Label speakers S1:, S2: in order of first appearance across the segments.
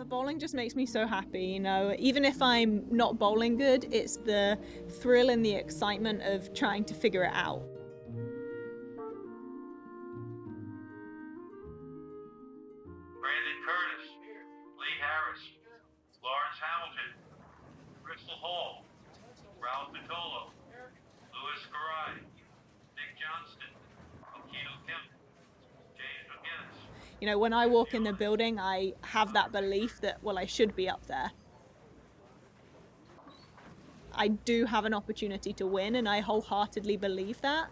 S1: But bowling just makes me so happy, you know. Even if I'm not bowling good, it's the thrill and the excitement of trying to figure it out.
S2: Brandon Curtis, Lee Harris, Lawrence Hamilton, Crystal Hall, Ralph Vitolo, Louis Garay, Nick Johnston, Akito Kim, James McGinnis.
S1: You know, when I walk in the building, I have that belief that, well, I should be up there. I do have an opportunity to win, and I wholeheartedly believe that.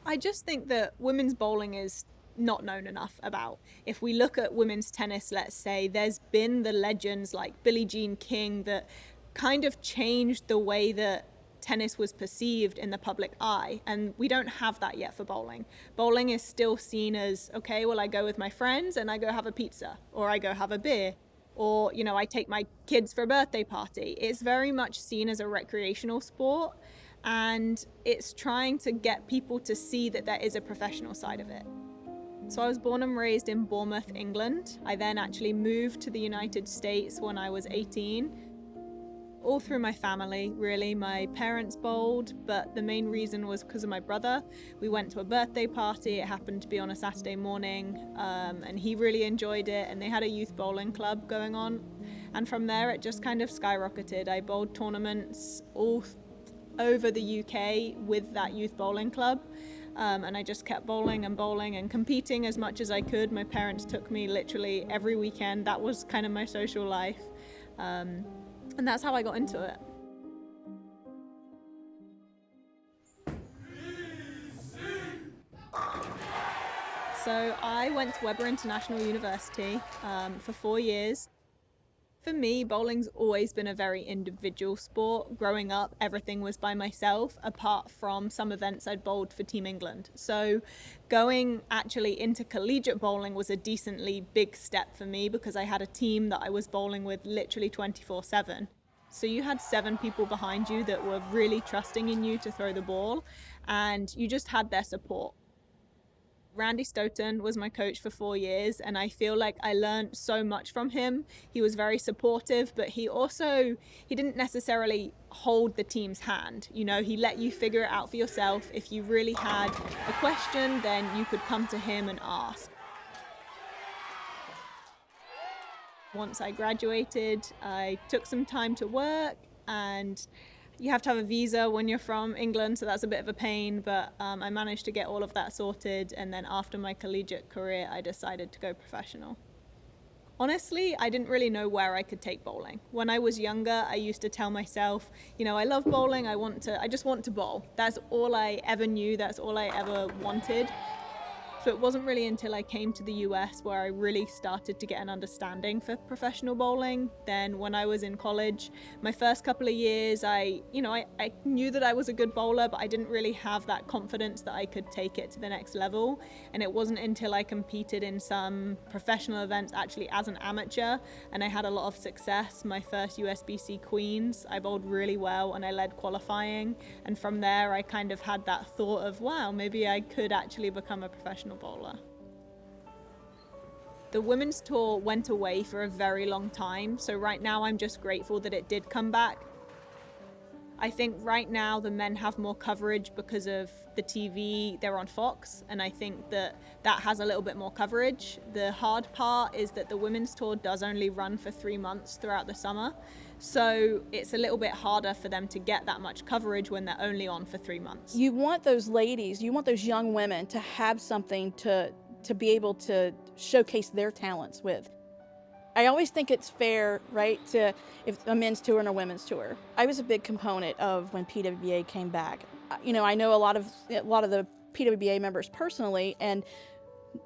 S1: I just think that women's bowling is not known enough about. If we look at women's tennis, let's say, there's been the legends like Billie Jean King that kind of changed the way that tennis was perceived in the public eye, and we don't have that yet for bowling. Bowling is still seen as, okay, well, I go with my friends and I go have a pizza, or I go have a beer, or, you know, I take my kids for a birthday party. It's very much seen as a recreational sport, and it's trying to get people to see that there is a professional side of it. So I was born and raised in Bournemouth, England. I then actually moved to the United States when I was 18. All through my family, really. My parents bowled, but the main reason was because of my brother. We went to a birthday party. It happened to be on a Saturday morning, and he really enjoyed it, and they had a youth bowling club going on. And from there, it just kind of skyrocketed. I bowled tournaments all over the UK with that youth bowling club. And I just kept bowling and competing as much as I could. My parents took me literally every weekend. That was kind of my social life. And that's how I got into it. So I went to Weber International University for 4 years. For me, bowling's always been a very individual sport. Growing up, everything was by myself, apart from some events I'd bowled for Team England. So going actually into collegiate bowling was a decently big step for me because I had a team that I was bowling with literally 24/7. So you had 7 people behind you that were really trusting in you to throw the ball, and you just had their support. Randy Stoughton was my coach for 4 years, and I feel like I learned so much from him. He was very supportive, but he didn't necessarily hold the team's hand. You know, he let you figure it out for yourself. If you really had a question, then you could come to him and ask. Once I graduated, I took some time to work, and you have to have a visa when you're from England, so that's a bit of a pain, but I managed to get all of that sorted, and then after my collegiate career, I decided to go professional. Honestly, I didn't really know where I could take bowling. When I was younger, I used to tell myself, you know, I love bowling, I just want to bowl. That's all I ever knew, that's all I ever wanted. So it wasn't really until I came to the US where I really started to get an understanding for professional bowling. Then when I was in college, my first couple of years, I knew that I was a good bowler, but I didn't really have that confidence that I could take it to the next level. And it wasn't until I competed in some professional events actually as an amateur, and I had a lot of success. My first USBC Queens, I bowled really well and I led qualifying. And from there, I kind of had that thought of, wow, maybe I could actually become a professional bowler. The women's tour went away for a very long time, so right now I'm just grateful that it did come back. I think right now the men have more coverage because of the TV, they're on Fox, and I think that has a little bit more coverage. The hard part is that the women's tour does only run for 3 months throughout the summer, so it's a little bit harder for them to get that much coverage when they're only on for 3 months.
S3: You want those ladies, you want those young women to have something to be able to showcase their talents with. I always think it's fair, right, if a men's tour and a women's tour. I was a big component of when PWBA came back. You know, I know a lot of the PWBA members personally, and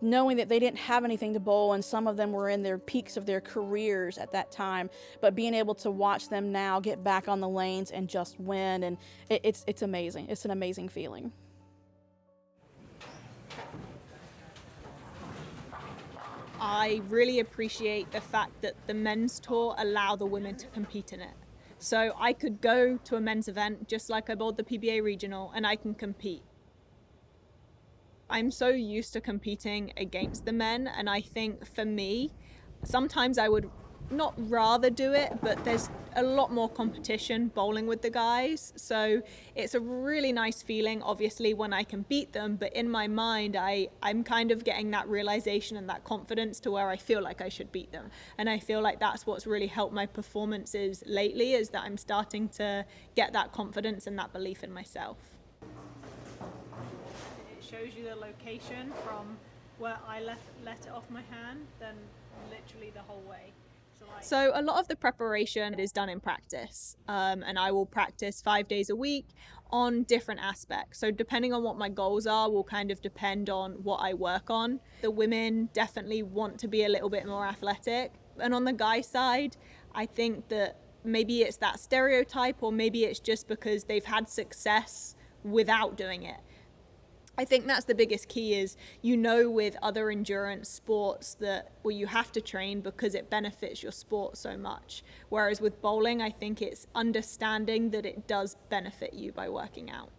S3: knowing that they didn't have anything to bowl, and some of them were in their peaks of their careers at that time, but being able to watch them now get back on the lanes and just win, and it's amazing. It's an amazing feeling.
S1: I really appreciate the fact that the men's tour allow the women to compete in it. So I could go to a men's event just like I bowled the PBA regional and I can compete. I'm so used to competing against the men, and I think for me, sometimes I would not rather do it, but there's a lot more competition bowling with the guys. So it's a really nice feeling, obviously, when I can beat them. But in my mind, I'm kind of getting that realization and that confidence to where I feel like I should beat them. And I feel like that's what's really helped my performances lately, is that I'm starting to get that confidence and that belief in myself. It shows you the location from where I let it off my hand, then literally the whole way. So a lot of the preparation is done in practice, and I will practice 5 days a week on different aspects. So depending on what my goals are will kind of depend on what I work on. The women definitely want to be a little bit more athletic, and on the guy side, I think that maybe it's that stereotype, or maybe it's just because they've had success without doing it. I think that's the biggest key, is, with other endurance sports that, well, you have to train because it benefits your sport so much. Whereas with bowling, I think it's understanding that it does benefit you by working out.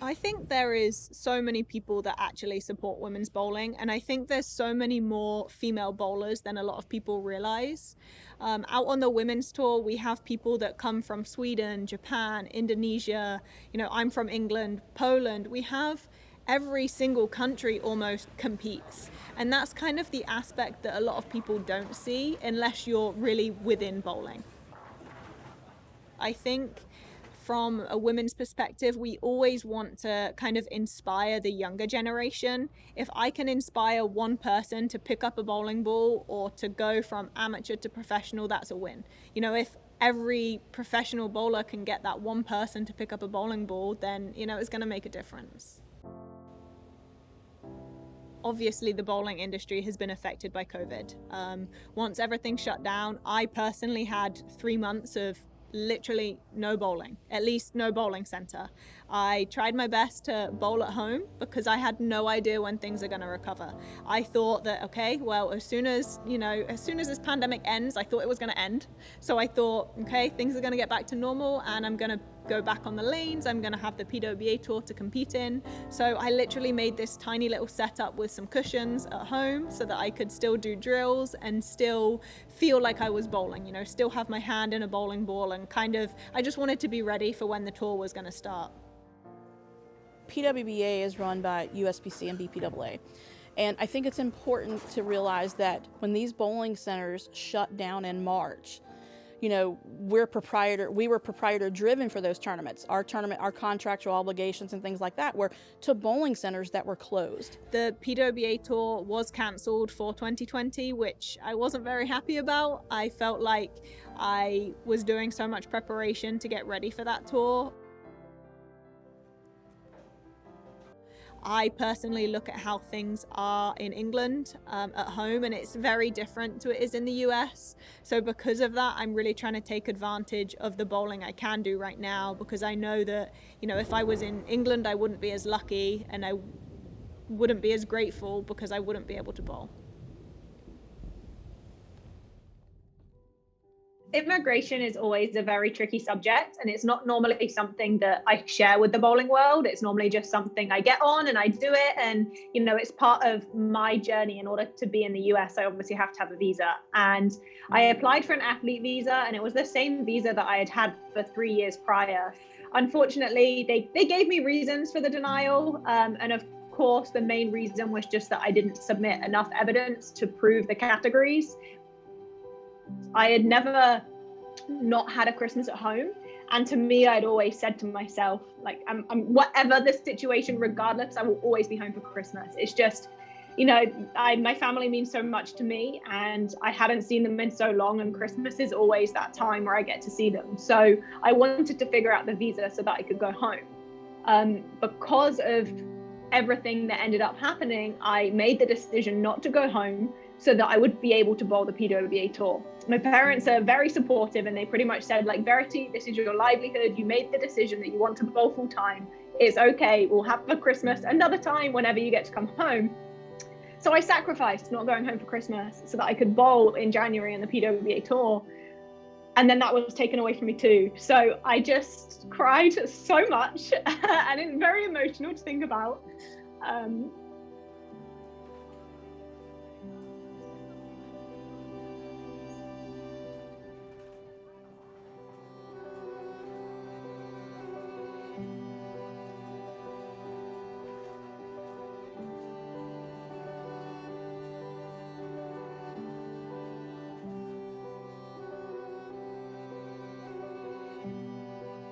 S1: I think there is so many people that actually support women's bowling, and I think there's so many more female bowlers than a lot of people realize. Out on the women's tour, we have people that come from Sweden, Japan, Indonesia, I'm from England, Poland. We have every single country almost competes, and that's kind of the aspect that a lot of people don't see unless you're really within bowling. I think from a women's perspective, we always want to kind of inspire the younger generation. If I can inspire one person to pick up a bowling ball or to go from amateur to professional, that's a win. If every professional bowler can get that one person to pick up a bowling ball, then, it's going to make a difference. Obviously, the bowling industry has been affected by COVID. Once everything shut down, I personally had 3 months of literally no bowling, at least no bowling center. I tried my best to bowl at home because I had no idea when things are going to recover. I thought that, okay, well, as soon as this pandemic ends, I thought it was going to end. So I thought, okay, things are going to get back to normal and I'm going to go back on the lanes. I'm going to have the PWBA tour to compete in. So I literally made this tiny little setup with some cushions at home so that I could still do drills and still feel like I was bowling, still have my hand in a bowling ball, and I just wanted to be ready for when the tour was going to start.
S3: PWBA is run by USBC and BPAA. And I think it's important to realize that when these bowling centers shut down in March, we were proprietor driven for those tournaments. Our contractual obligations and things like that were to bowling centers that were closed.
S1: The PWBA tour was cancelled for 2020, which I wasn't very happy about. I felt like I was doing so much preparation to get ready for that tour. I personally look at how things are in England at home, and it's very different to it is in the US. So because of that, I'm really trying to take advantage of the bowling I can do right now, because I know that, if I was in England, I wouldn't be as lucky and I wouldn't be as grateful because I wouldn't be able to bowl.
S4: Immigration is always a very tricky subject, and it's not normally something that I share with the bowling world. It's normally just something I get on and I do it, and it's part of my journey. In order to be in the US, I obviously have to have a visa, and I applied for an athlete visa, and it was the same visa that I had had for 3 years prior. Unfortunately, they gave me reasons for the denial, and of course the main reason was just that I didn't submit enough evidence to prove the categories. I had never not had a Christmas at home, and to me, I'd always said to myself, like, I'm whatever the situation, regardless, I will always be home for Christmas. It's just, my family means so much to me, and I hadn't seen them in so long, and Christmas is always that time where I get to see them. So I wanted to figure out the visa so that I could go home. Because of everything that ended up happening, I made the decision not to go home so that I would be able to bowl the PWBA tour. My parents are very supportive, and they pretty much said, like, Verity, this is your livelihood. You made the decision that you want to bowl full time. It's okay. We'll have for Christmas another time whenever you get to come home. So I sacrificed not going home for Christmas so that I could bowl in January in the PWBA tour. And then that was taken away from me too. So I just cried so much and it's very emotional to think about.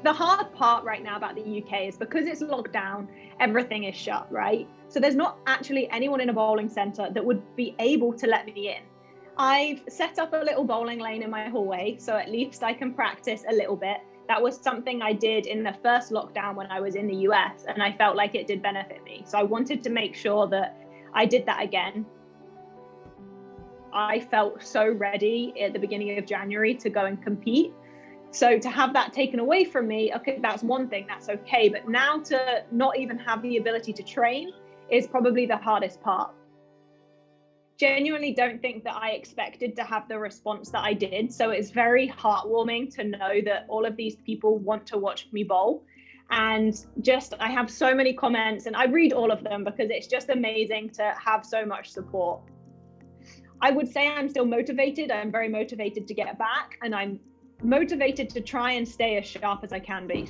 S4: The hard part right now about the UK is because it's locked down, everything is shut, right? So there's not actually anyone in a bowling centre that would be able to let me in. I've set up a little bowling lane in my hallway, so at least I can practice a little bit. That was something I did in the first lockdown when I was in the US, and I felt like it did benefit me. So I wanted to make sure that I did that again. I felt so ready at the beginning of January to go and compete. So to have that taken away from me, okay, that's one thing, that's okay. But now to not even have the ability to train is probably the hardest part. Genuinely don't think that I expected to have the response that I did. So it's very heartwarming to know that all of these people want to watch me bowl. And just, I have so many comments and I read all of them because it's just amazing to have so much support. I would say I'm still motivated. I'm very motivated to get back, and I'm motivated to try and stay as sharp as I can be.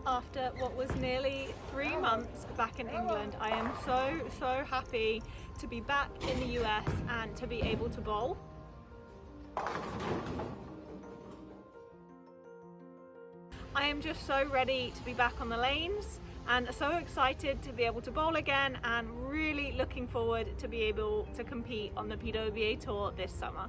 S1: After what was nearly 3 months back in England, I am so happy to be back in the US and to be able to bowl. I am just so ready to be back on the lanes and so excited to be able to bowl again, and really looking forward to be able to compete on the PWBA Tour this summer.